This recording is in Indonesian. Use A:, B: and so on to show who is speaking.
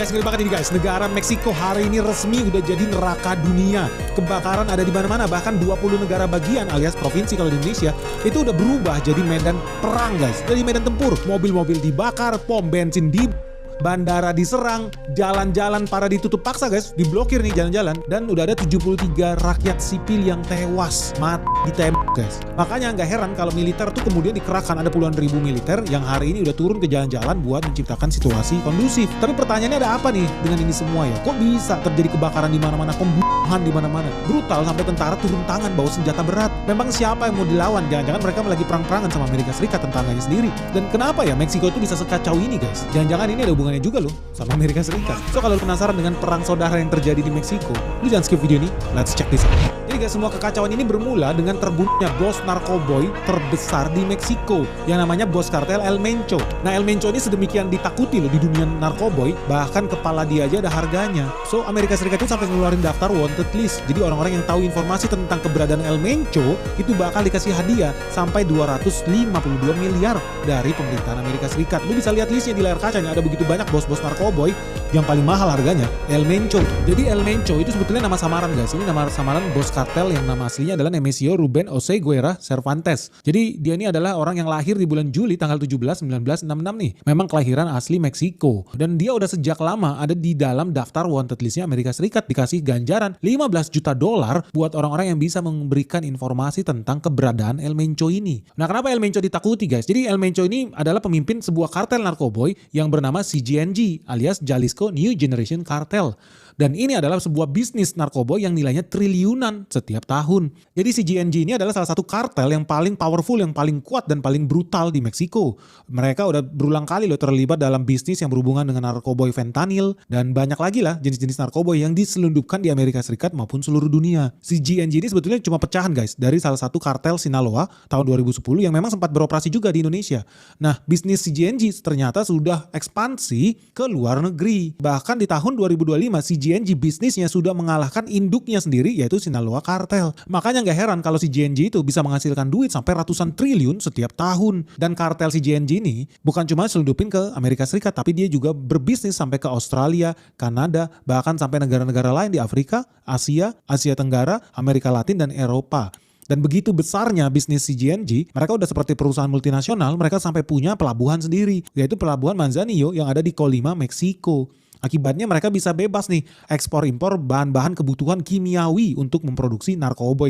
A: Guys, ngeri banget ini guys. Negara Meksiko hari ini resmi udah jadi neraka dunia. Kebakaran ada di mana-mana, bahkan 20 negara bagian alias provinsi kalau di Indonesia itu udah berubah jadi medan perang guys. Dari medan tempur, mobil-mobil dibakar, pom bensin di bandara diserang, jalan-jalan pada ditutup paksa guys, diblokir nih jalan-jalan, dan udah ada 73 rakyat sipil yang tewas, mati ditembak guys. Makanya nggak heran kalau militer tuh kemudian dikerahkan, ada puluhan ribu militer yang hari ini udah turun ke jalan-jalan buat menciptakan situasi kondusif. Tapi pertanyaannya ada apa nih dengan ini semua ya? Kok bisa terjadi kebakaran di mana-mana, pembunuhan di mana-mana, brutal sampai tentara turun tangan bawa senjata berat? Memang siapa yang mau dilawan? Jangan-jangan mereka lagi perang-perangan sama Amerika Serikat, tentananya sendiri. Dan kenapa ya Meksiko itu bisa sekacau ini guys? Jangan-jangan ini ada hubungannya juga loh sama Amerika Serikat. So kalau penasaran dengan perang saudara yang terjadi di Meksiko, lu jangan skip video ini, let's check this out. Jadi guys, semua kekacauan ini bermula dengan terbunuhnya bos narkoboy terbesar di Meksiko yang namanya bos kartel El Mencho. Nah, El Mencho ini sedemikian ditakuti loh di dunia narkoboy, bahkan kepala dia aja ada harganya. So Amerika Serikat itu sampai ngeluarin daftar wanted list. Jadi orang-orang yang tahu informasi tentang keberadaan El Mencho itu bakal dikasih hadiah sampai 252 miliar dari pemerintahan Amerika Serikat. Lu bisa lihat listnya di layar kaca nih, ada begitu banyak bos-bos narkoboy. Yang paling mahal harganya El Mencho. Jadi El Mencho itu sebetulnya nama samaran guys. Ini nama samaran bos kartel yang nama aslinya adalah Nemesio Ruben Oseguera Cervantes. Jadi dia ini adalah orang yang lahir di bulan Juli tanggal 17 1966 nih. Memang kelahiran asli Meksiko. Dan dia udah sejak lama ada di dalam daftar wanted listnya Amerika Serikat, dikasih ganjaran 15 juta dolar buat orang-orang yang bisa memberikan informasi tentang keberadaan El Mencho ini. Nah, kenapa El Mencho ditakuti guys? Jadi El Mencho ini adalah pemimpin sebuah kartel narkoboy yang bernama CGNG alias Jalisco New Generation Cartel. Dan ini adalah sebuah bisnis narkoboy yang nilainya triliunan setiap tahun. Jadi CGNG ini adalah salah satu kartel yang paling powerful, yang paling kuat dan paling brutal di Meksiko. Mereka udah berulang kali loh terlibat dalam bisnis yang berhubungan dengan narkoboy fentanyl dan banyak lagi lah jenis-jenis narkoboy yang diselundupkan di Amerika Serikat maupun seluruh dunia. CGNG ini sebetulnya cuma pecahan guys dari salah satu kartel Sinaloa tahun 2010 yang memang sempat beroperasi juga di Indonesia. Nah, bisnis CGNG ternyata sudah ekspansi ke luar negeri. Bahkan di tahun 2025 CGNG bisnisnya sudah mengalahkan induknya sendiri yaitu Sinaloa Cartel. Makanya nggak heran kalau CGNG itu bisa menghasilkan duit sampai ratusan triliun setiap tahun. Dan kartel CGNG ini bukan cuma selundupin ke Amerika Serikat, tapi dia juga berbisnis sampai ke Australia, Kanada, bahkan sampai negara-negara lain di Afrika, Asia, Asia Tenggara, Amerika Latin, dan Eropa. Dan begitu besarnya bisnis CGNG, mereka udah seperti perusahaan multinasional, mereka sampai punya pelabuhan sendiri, yaitu pelabuhan Manzanillo yang ada di Colima, Meksiko. Akibatnya mereka bisa bebas nih ekspor impor bahan-bahan kebutuhan kimiawi untuk memproduksi narkoboy.